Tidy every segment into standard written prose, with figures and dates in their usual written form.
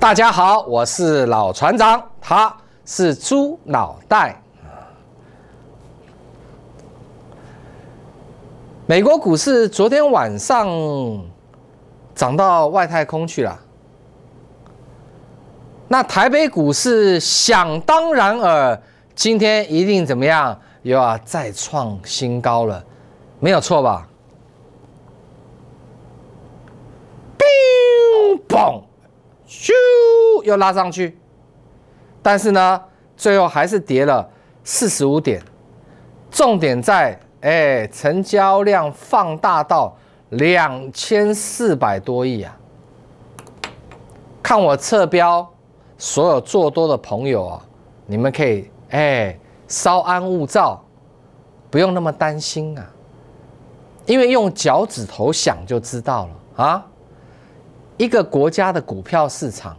大家好，我是老船长，他是猪脑袋。美国股市昨天晚上涨到外太空去了，那台北股市想当然尔，今天一定怎么样？又要再创新高了，没有错吧？嘣，咻，又拉上去，但是呢，最后还是跌了45点。重点在，成交量放大到2400多亿啊！看我侧标，所有做多的朋友啊，你们可以稍安勿躁，不用那么担心啊，因为用脚趾头想就知道了啊。一个国家的股票市场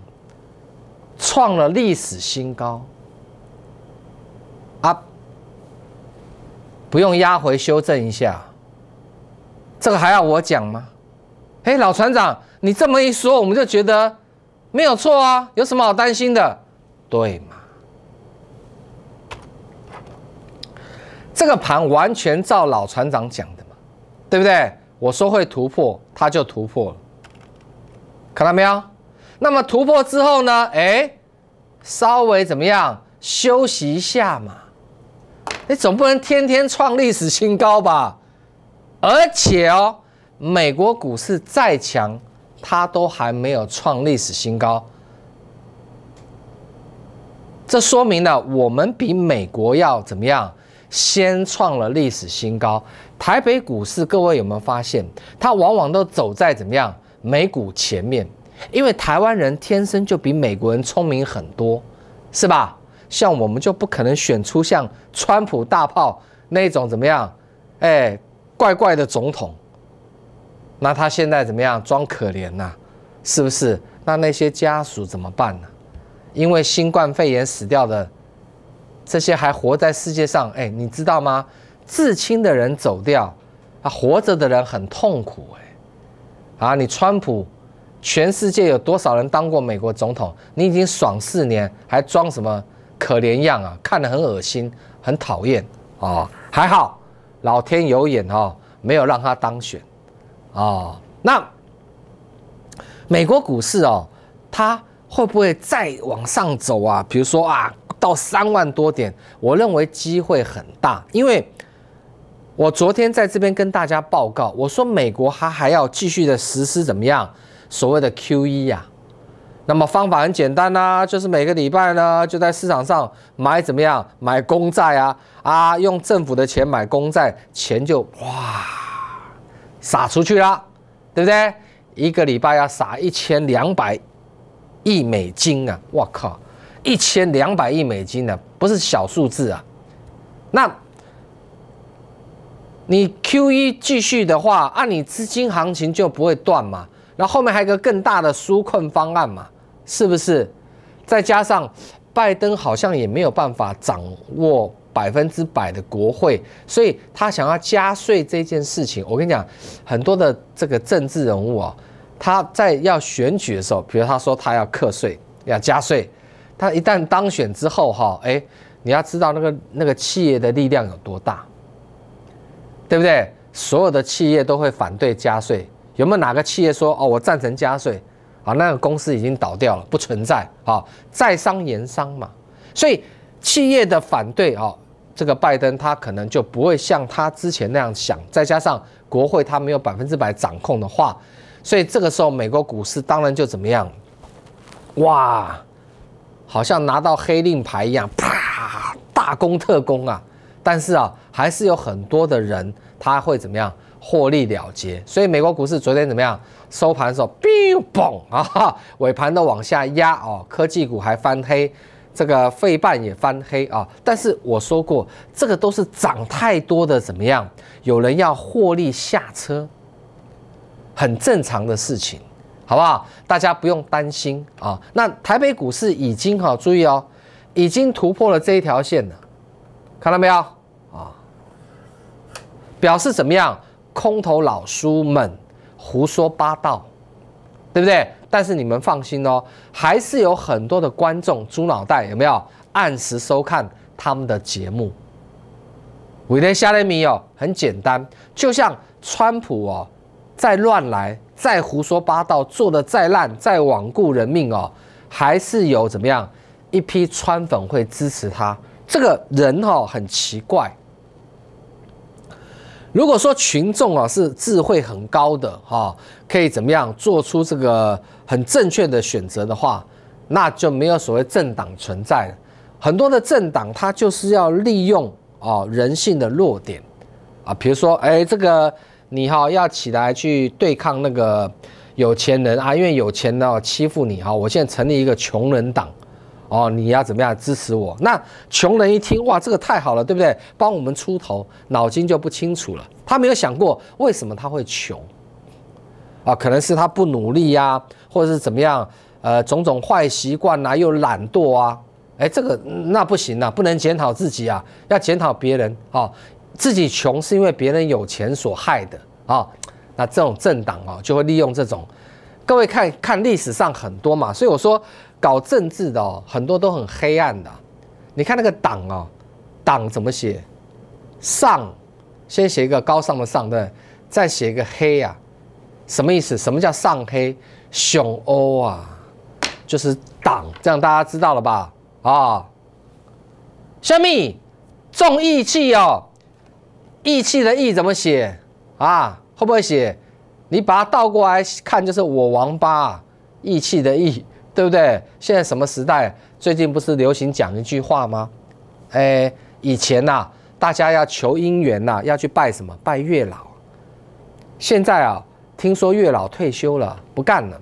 创了历史新高啊，不用压回修正一下，这个还要我讲吗？老船长，你这么一说，我们就觉得没有错啊，有什么好担心的？对嘛？这个盘完全照老船长讲的嘛，对不对？我说会突破，它就突破了。看到没有？那么突破之后呢？稍微怎么样？休息一下嘛。你总不能天天创历史新高吧？而且哦，美国股市再强，它都还没有创历史新高。这说明了我们比美国要怎么样？先创了历史新高。台北股市，各位有没有发现，它往往都走在怎么样？美股前面，因为台湾人天生就比美国人聪明很多，是吧？像我们就不可能选出像川普大炮那种怎么样，怪怪的总统。那他现在怎么样？装可怜呐，是不是？那些家属怎么办呢？因为新冠肺炎死掉的这些还活在世界上，你知道吗？至亲的人走掉，活着的人很痛苦，你川普，全世界有多少人当过美国总统？你已经爽4年，还装什么可怜样啊？看得很恶心，很讨厌哦。还好，老天有眼哦，没有让他当选哦。那美国股市哦，它会不会再往上走啊？比如说到3万多点，我认为机会很大，因为我昨天在这边跟大家报告，我说美国它还要继续的实施怎么样所谓的 QE 啊？那么方法很简单啊，就是每个礼拜呢就在市场上买怎么样买公债啊，用政府的钱买公债，钱就撒出去了，对不对？一个礼拜要撒1200亿美金啊！我靠，1200亿美金呢，不是小数字啊。那你 QE 继续的话，你资金行情就不会断嘛。然后后面还有一个更大的纾困方案嘛，是不是？再加上拜登好像也没有办法掌握100%的国会，所以他想要加税这件事情，我跟你讲，很多的这个政治人物他在要选举的时候，比如他说他要课税、要加税，他一旦当选之后你要知道那个企业的力量有多大。对不对？所有的企业都会反对加税，有没有哪个企业说我赞成加税？那个公司已经倒掉了，不存在在商言商嘛。所以企业的反对这个拜登他可能就不会像他之前那样想，再加上国会他没有100%掌控的话，所以这个时候美国股市当然就怎么样？哇，好像拿到黑令牌一样，啪，大攻特攻啊！但是还是有很多的人他会怎么样获利了结，所以美国股市昨天怎么样？收盘的时候嘣尾盘都往下压科技股还翻黑，这个费半也翻黑但是我说过，这个都是涨太多的怎么样？有人要获利下车，很正常的事情，好不好？大家不用担心那台北股市已经注意已经突破了这一条线了。看到没有表示怎么样？空头老叔们胡说八道对不对？但是你们放心哦，还是有很多的观众猪脑袋有没有按时收看他们的节目？为了下雷米哦，很简单，就像川普哦，再乱来、再胡说八道、做的再烂、再罔顾人命哦，还是有怎么样一批川粉会支持他。这个人哦很奇怪。如果说群众啊是智慧很高的哈，可以怎么样做出这个很正确的选择的话，那就没有所谓政党存在了。很多的政党它就是要利用人性的弱点啊，比如说这个你要起来去对抗那个有钱人啊，因为有钱人欺负你我现在成立一个穷人党。你要怎么样支持我？那穷人一听，哇，这个太好了，对不对？帮我们出头，脑筋就不清楚了。他没有想过为什么他会穷可能是他不努力呀，或者是怎么样，种种坏习惯又懒惰啊。这个那不行啊，不能检讨自己啊，要检讨别人自己穷是因为别人有钱所害的那这种政党就会利用这种。各位看历史上很多嘛，所以我说搞政治的很多都很黑暗的。你看那个党党怎么写？上先写一个高尚的上，对，再写一个黑啊，什么意思？什么叫上黑？熊欧啊，就是党，这样大家知道了吧？下面重义气义气的义怎么写会不会写？你把它倒过来看，就是我王八义气的义，对不对？现在什么时代？最近不是流行讲一句话吗？以前大家要求姻缘要去拜什么？拜月老。现在听说月老退休了，不干了。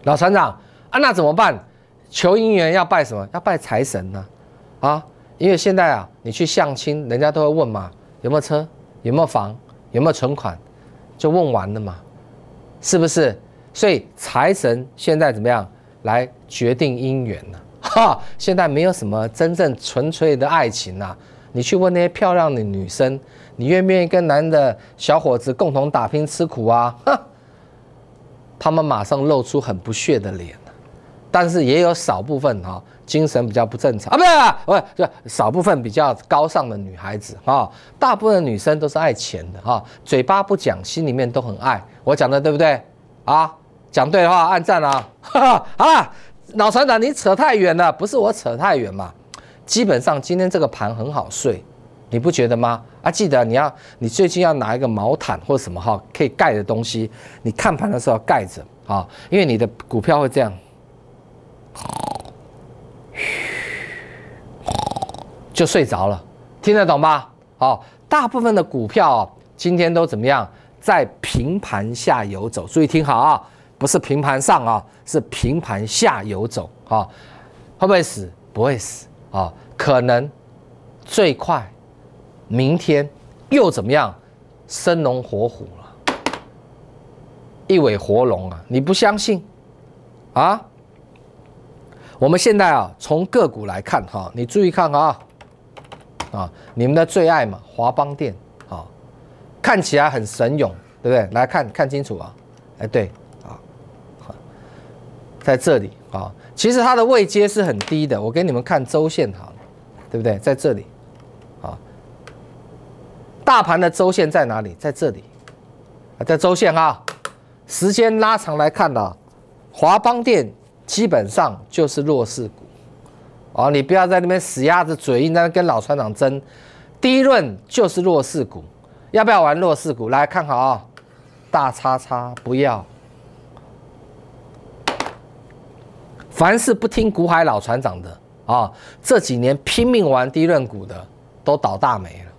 老船长那怎么办？求姻缘要拜什么？要拜财神因为现在你去相亲，人家都会问嘛，有没有车，有没有房，有没有存款。就问完了嘛，是不是？所以财神现在怎么样来决定姻缘呢？现在没有什么真正纯粹的爱情你去问那些漂亮的女生，你愿不愿意跟男的小伙子共同打拼吃苦他们马上露出很不屑的脸。但是也有少部分精神比较不正常不是少部分比较高尚的女孩子大部分的女生都是爱钱的嘴巴不讲，心里面都很爱。我讲的对不对讲对的话按赞好了，老船长你扯太远了，不是我扯太远嘛。基本上今天这个盘很好睡，你不觉得吗？记得你最近要拿一个毛毯或者什么可以盖的东西，你看盘的时候要盖着因为你的股票会这样。就睡着了，听得懂吧？大部分的股票今天都怎么样？在平盘下游走，注意听好不是平盘上是平盘下游走会不会死？不会死可能最快明天又怎么样？生龙活虎了，一尾活龙你不相信我们现在从个股来看你注意看你们的最爱嘛，华邦电看起来很神勇，对不对？来看清楚对在这里其实它的位阶是很低的，我给你们看周线好了，对不对？在这里大盘的周线在哪里？在这里在周线时间拉长来看华邦电基本上就是弱势股你不要在那边死鸭子嘴硬，在那跟老船长争。第一轮就是弱势股，要不要玩弱势股？来看好大叉叉不要。凡是不听股海老船长的这几年拼命玩低润股的都倒大霉了，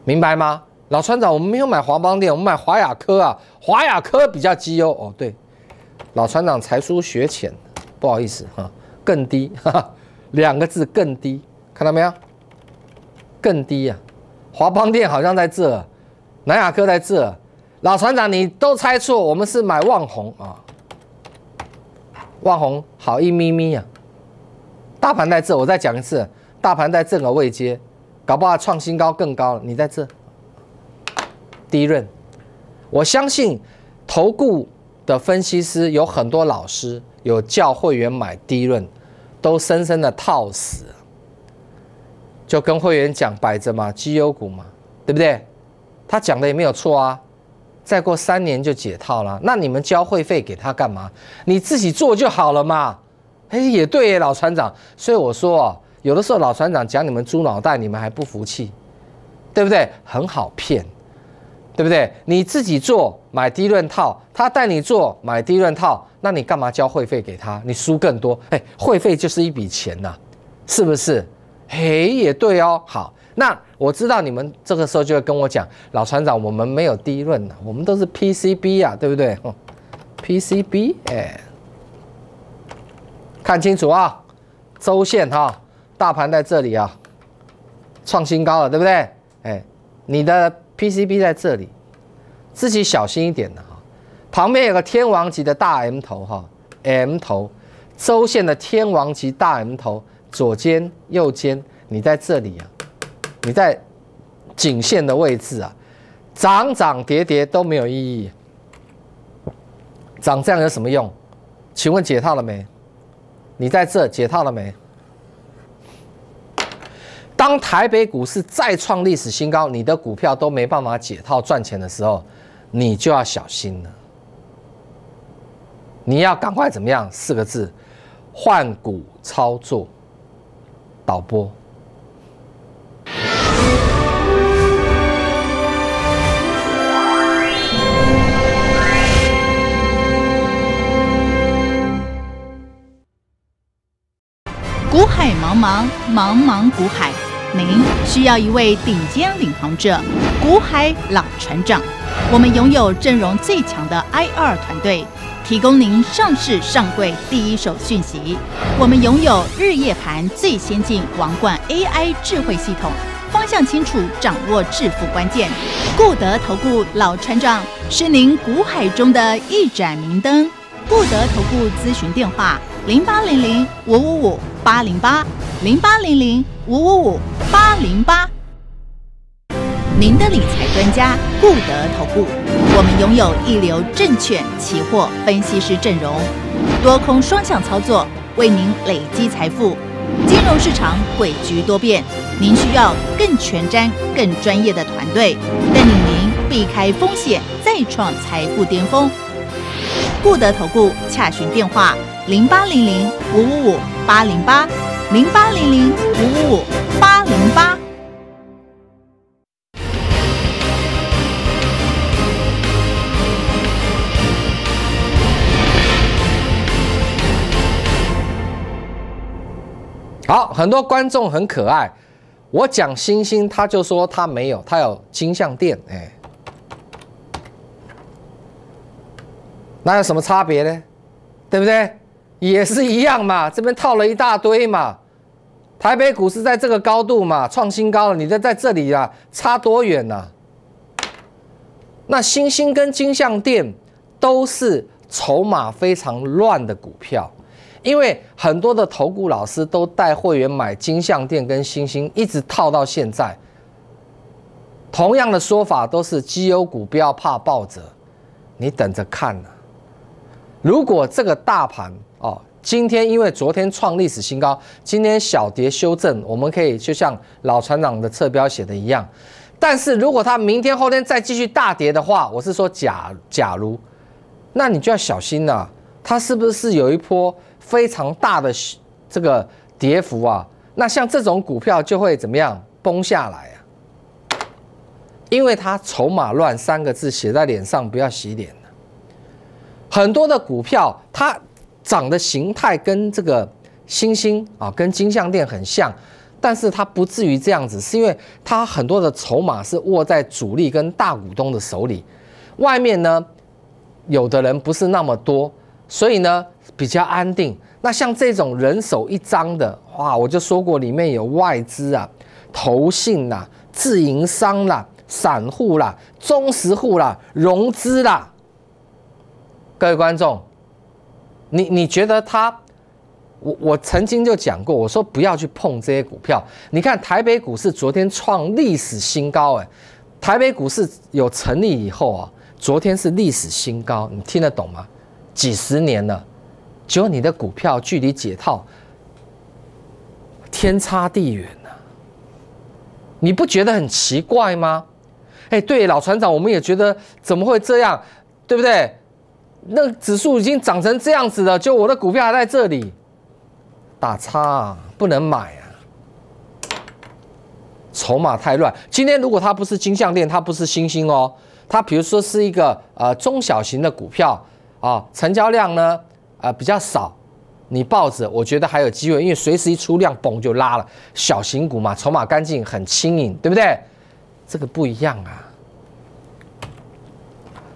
明白吗？老船长，我们没有买华邦电，我们买华亚科华亚科比较绩优对，老船长才疏学浅，不好意思更低2个字更低，看到没有？更低华邦电好像在这，南亚科在这。老船长你都猜错，我们是买旺宏旺宏好一咪咪大盘在这，我再讲一次，大盘在这个位阶，搞不好创新高更高了，你在这低润。我相信投顾的分析师，有很多老师有叫会员买低润，都深深的套死了。就跟会员讲摆着嘛，绩优股嘛，对不对？他讲的也没有错啊。再过3年就解套了，那你们交会费给他干嘛？你自己做就好了嘛。哎，也对耶，老船长。所以我说啊，有的时候老船长讲你们猪脑袋，你们还不服气，对不对？很好骗，对不对？你自己做买低润套，他带你做买低润套，那你干嘛交会费给他？你输更多。哎，会费就是一笔钱呐，是不是？嘿，也对哦。好。那我知道你们这个时候就会跟我讲，老船长，我们没有低润啊，我们都是 PCB 啊，对不对？PCB， 哎，看清楚啊，周线哈，大盘在这里啊，创新高了，对不对？哎，你的 PCB 在这里，自己小心一点的哈。旁边有个天王级的大 M 头哈 ，M 头，周线的天王级大 M 头，左肩右肩，你在这里啊。你在颈线的位置啊，涨涨跌跌都没有意义。涨这样有什么用？请问解套了没？你在这解套了没？当台北股市再创历史新高，你的股票都没办法解套赚钱的时候，你就要小心了。你要赶快怎么样？4个字：换股操作。导播。股海茫茫，茫茫股海，您需要一位顶尖领航者，股海老船长。我们拥有阵容最强的 IR 团队，提供您上市上柜第一手讯息。我们拥有日夜盘最先进王冠 AI 智慧系统，方向清楚，掌握致富关键。固德投顾老船长是您股海中的一盏明灯。固德投顾咨询电话：0800-555-808，0800-555-808。您的理财专家固德投顾，我们拥有一流证券期货分析师阵容，多空双向操作，为您累积财富。金融市场诡谲多变，您需要更全瞻、更专业的团队，带领您避开风险，再创财富巅峰。固德投顾洽询电话：0800-555-808，0800-555-808。好，很多观众很可爱，我讲星星，他就说他没有，他有金像电，哎，那有什么差别呢？对不对？也是一样嘛，这边套了一大堆嘛。台北股市在这个高度嘛，创新高了，你在这里啊，差多远啊？那星星跟金像电都是筹码非常乱的股票。因为很多的投顾老师都带会员买金像电跟星星，一直套到现在。同样的说法都是绩优股不要怕暴折，你等着看啊。如果这个大盘哦，今天因为昨天创历史新高，今天小跌修正，我们可以就像老船长的侧标写的一样。但是如果它明天后天再继续大跌的话，我是说假如，那你就要小心了，它是不是有一波非常大的这个跌幅啊？那像这种股票就会怎么样崩下来啊？因为它筹码乱3个字写在脸上，不要洗脸了。很多的股票它长的形态跟这个星星啊，跟金像电很像，但是它不至于这样子，是因为它很多的筹码是握在主力跟大股东的手里，外面呢有的人不是那么多，所以呢比较安定。那像这种人手一张的，哇，我就说过里面有外资啊、投信啦、自营商啦、散户啦、中实户啦、融资啦。各位观众，你觉得它？我曾经就讲过，我说不要去碰这些股票。你看台北股市昨天创历史新高，哎，台北股市有成立以后啊，昨天是历史新高，你听得懂吗？几十年了，结果你的股票距离解套天差地远啊，你不觉得很奇怪吗？哎，对，老船长，我们也觉得怎么会这样，对不对？那指数已经涨成这样子了，就我的股票还在这里，打叉啊，不能买啊，筹码太乱。今天如果它不是金项链，它不是星星哦，它比如说是一个中小型的股票啊，成交量呢比较少，你抱着我觉得还有机会，因为随时一出量嘣就拉了。小型股嘛，筹码干净，很轻盈，对不对？这个不一样啊，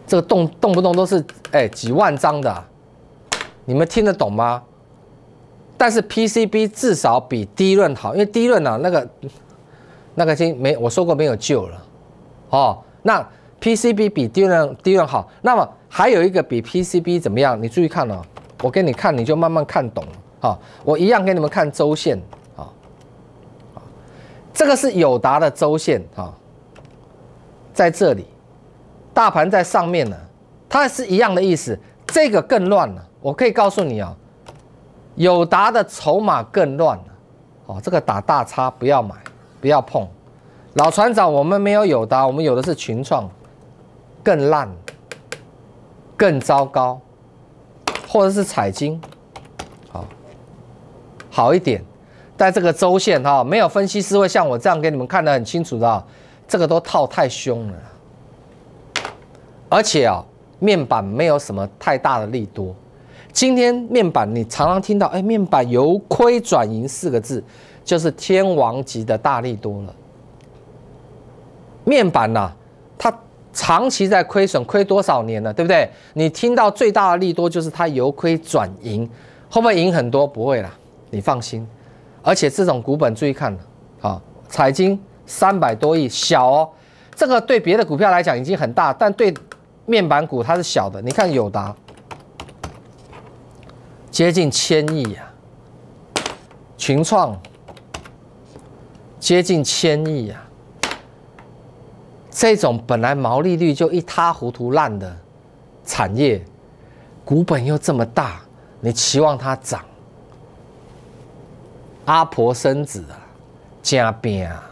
这个动不动都是几万张的你们听得懂吗？但是 PCB 至少比低润好，因为低润啊那个已经没我说过没有救了哦。那 PCB 比低润好，那么还有一个比 PCB 怎么样？你注意看哦，我给你看，你就慢慢看懂了啊、哦。我一样给你们看周线啊、哦，这个是友达的周线啊。哦在这里，大盘在上面呢，它是一样的意思。这个更乱了，我可以告诉你啊、哦，友达的筹码更乱了。哦，这个打大叉不要买，不要碰。老船长，我们没有友达，我们有的是群创，更烂，更糟糕，或者是彩晶，好一点。在这个周线哈，没有分析师会像我这样给你们看得很清楚的啊。这个都套太凶了，而且啊，面板没有什么太大的利多。今天面板你常常听到，面板由亏转盈4个字，就是天王级的大利多了。面板啊，它长期在亏损，亏多少年了，对不对？你听到最大的利多就是它由亏转盈，会不会赢很多？不会啦，你放心。而且这种股本注意看啊，彩晶。300多亿，小哦，这个对别的股票来讲已经很大，但对面板股它是小的。你看友达接近1000亿啊，群创接近1000亿啊，这种本来毛利率就一塌糊涂烂的产业，股本又这么大，你期望它涨？阿婆生子啊，加拼啊！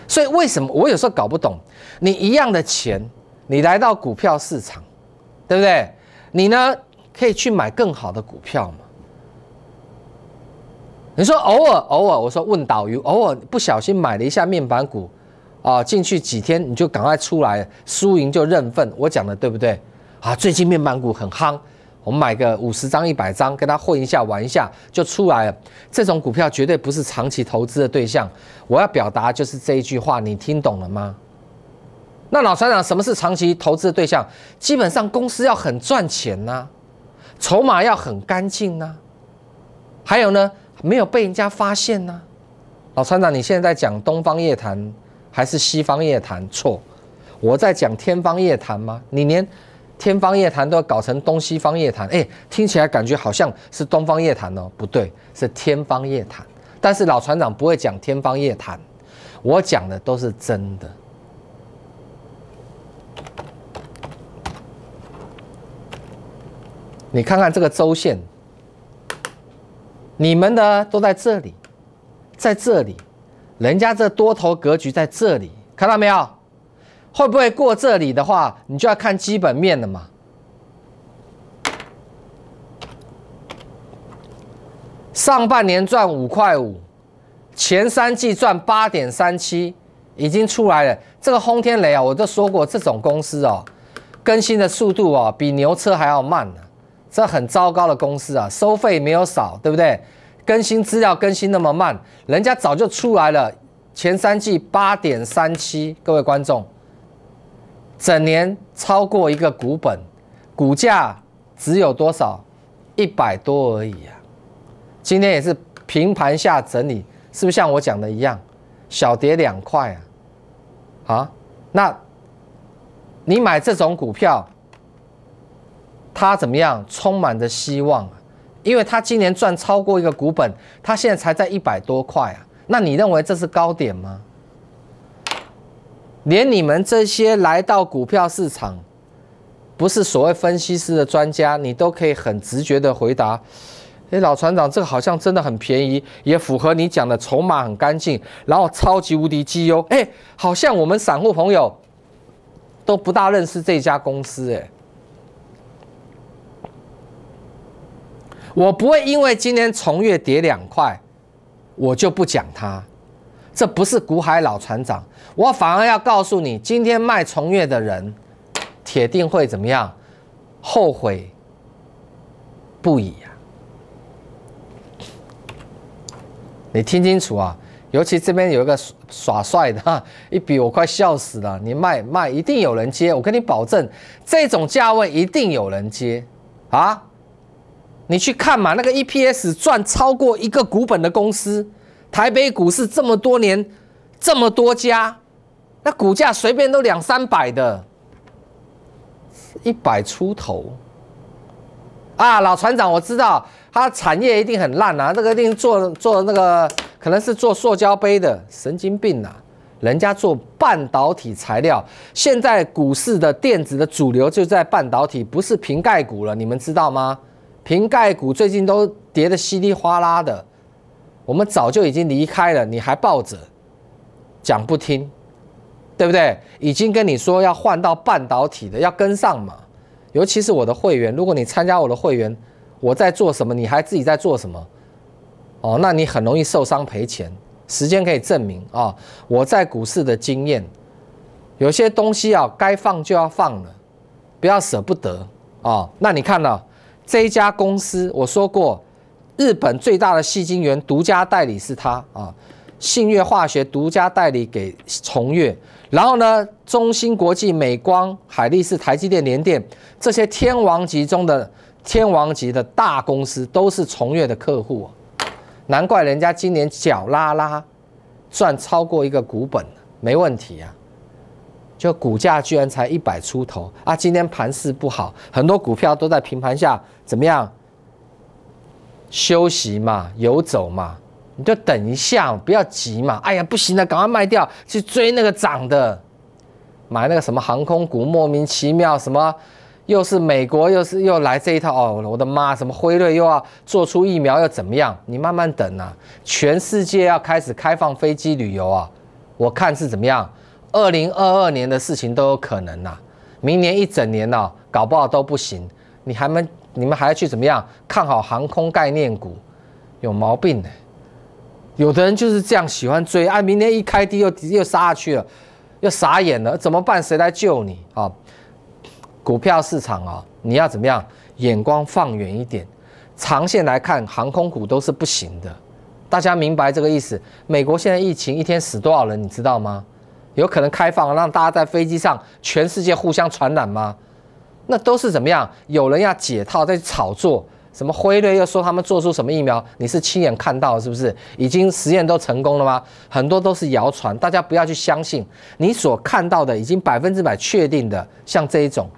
所以为什么我有时候搞不懂？你一样的钱，你来到股票市场，对不对？你呢可以去买更好的股票嘛？你说偶尔，我说问导游，偶尔不小心买了一下面板股，进去几天你就赶快出来，输赢就认份。我讲的对不对？啊，最近面板股很夯。我们买个50张、100张，跟他混一下、玩一下就出来了。这种股票绝对不是长期投资的对象。我要表达就是这一句话，你听懂了吗？那老船长，什么是长期投资的对象？基本上公司要很赚钱呐，筹码要很干净呐，还有呢，没有被人家发现呐。老船长，你现在在讲东方夜谭还是西方夜谭？错，我在讲天方夜谭吗？你连天方夜谭都要搞成东西方夜谭，听起来感觉好像是东方夜谭哦，不对，是天方夜谭。但是老船长不会讲天方夜谭，我讲的都是真的。你看看这个周线，你们的都在这里，在这里，人家这多头格局在这里，看到没有？会不会过这里的话，你就要看基本面了嘛。上半年赚5.5块，前3季赚8.37，已经出来了。这个轰天雷啊，我都说过，这种公司哦，更新的速度哦，比牛车还要慢呢。这很糟糕的公司啊，收费没有少，对不对？更新资料更新那么慢，人家早就出来了。前3季8.37，各位观众。整年超过一个股本，股价只有多少？100多而已啊！今天也是平盘下整理，是不是像我讲的一样，小跌2块啊？那你买这种股票，它怎么样？充满着希望啊！因为它今年赚超过一个股本，它现在才在100多块啊！那你认为这是高点吗？连你们这些来到股票市场不是所谓分析师的专家，你都可以很直觉的回答。老船长，这个好像真的很便宜，也符合你讲的筹码很干净，然后超级无敌绩优。好像我们散户朋友都不大认识这家公司。我不会因为今天崇越跌2块，我就不讲它。这不是股海老船长，我反而要告诉你，今天卖崇越的人，铁定会怎么样？后悔不已啊！你听清楚啊！尤其这边有一个耍帅的，一比我快笑死了。你卖一定有人接，我跟你保证，这种价位一定有人接啊！你去看嘛，那个 EPS 赚超过1个股本的公司，台北股市这么多年，这么多家，那股价随便都200、300的，100出头啊！老船长，我知道他产业一定很烂啊，这个一定做那个可能是做塑胶杯的，神经病啊！人家做半导体材料，现在股市的电子的主流就在半导体，不是瓶盖股了，你们知道吗？瓶盖股最近都跌得稀里哗啦的，我们早就已经离开了，你还抱着讲不听，对不对？已经跟你说要换到半导体的，要跟上嘛。尤其是我的会员，如果你参加我的会员，我在做什么，你还自己在做什么，那你很容易受伤赔钱。时间可以证明啊，我在股市的经验，有些东西啊，该放就要放了，不要舍不得啊。那你看了这一家公司，我说过，日本最大的矽晶圆独家代理是它啊，信越化学独家代理给崇越，然后呢，中芯国际、美光、海力士、台积电、联电这些天王级中的天王级的大公司都是崇越的客户，难怪人家今年脚拉拉赚超过1个股本，没问题啊。就股价居然才100出头啊！今天盘势不好，很多股票都在平盘下怎么样？休息嘛，游走嘛，你就等一下，不要急嘛。哎呀，不行了，赶快卖掉，去追那个涨的，买那个什么航空股，莫名其妙什么，又是美国，又来这一套哦！我的妈，什么辉瑞又要做出疫苗，又怎么样？你慢慢等啊，全世界要开始开放飞机旅游啊，我看是怎么样？2022年的事情都有可能啊，明年1整年啊，搞不好都不行。你们还要去怎么样看好航空概念股？有毛病呢！有的人就是这样喜欢追啊，明年一开低又杀下去了，又傻眼了，怎么办？谁来救你啊？股票市场啊，你要怎么样？眼光放远一点，长线来看，航空股都是不行的。大家明白这个意思？美国现在疫情一天死多少人，你知道吗？有可能开放让大家在飞机上全世界互相传染吗？那都是怎么样？有人要解套，在炒作。什么辉瑞又说他们做出什么疫苗？你是亲眼看到是不是？已经实验都成功了吗？很多都是谣传，大家不要去相信。你所看到的已经100%确定的，像这一种，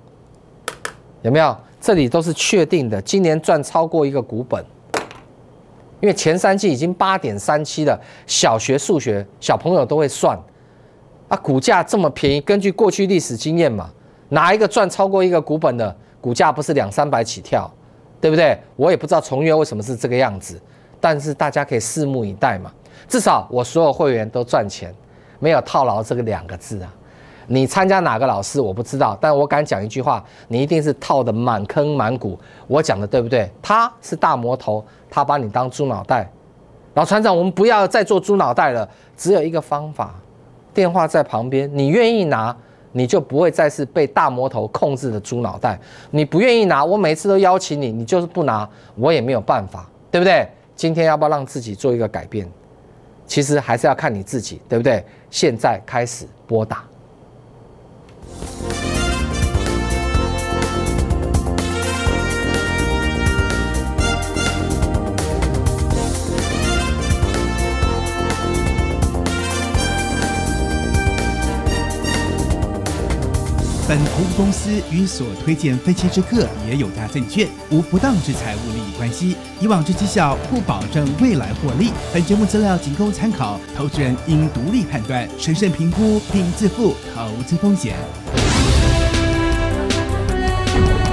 有没有？这里都是确定的，今年赚超过1个股本。因为前3季已经8.37了，小学数学小朋友都会算。啊，股价这么便宜，根据过去历史经验嘛，哪一个赚超过1个股本的股价不是200、300起跳，对不对？我也不知道崇越为什么是这个样子，但是大家可以拭目以待嘛。至少我所有会员都赚钱，没有套牢这个2个字啊。你参加哪个老师我不知道，但我敢讲一句话，你一定是套的满坑满谷。我讲的对不对？他是大魔头，他把你当猪脑袋。老船长，我们不要再做猪脑袋了，只有一个方法。电话在旁边，你愿意拿，你就不会再是被大魔头控制的猪脑袋。你不愿意拿，我每次都邀请你，你就是不拿，我也没有办法，对不对？今天要不要让自己做一个改变？其实还是要看你自己，对不对？现在开始拨打。本服务公司与所推荐分期之客也有大证券无不当之财务利益关系，以往之绩效不保证未来获利。本节目资料仅供参考，投资人应独立判断、审慎评估并自负投资风险。新闻。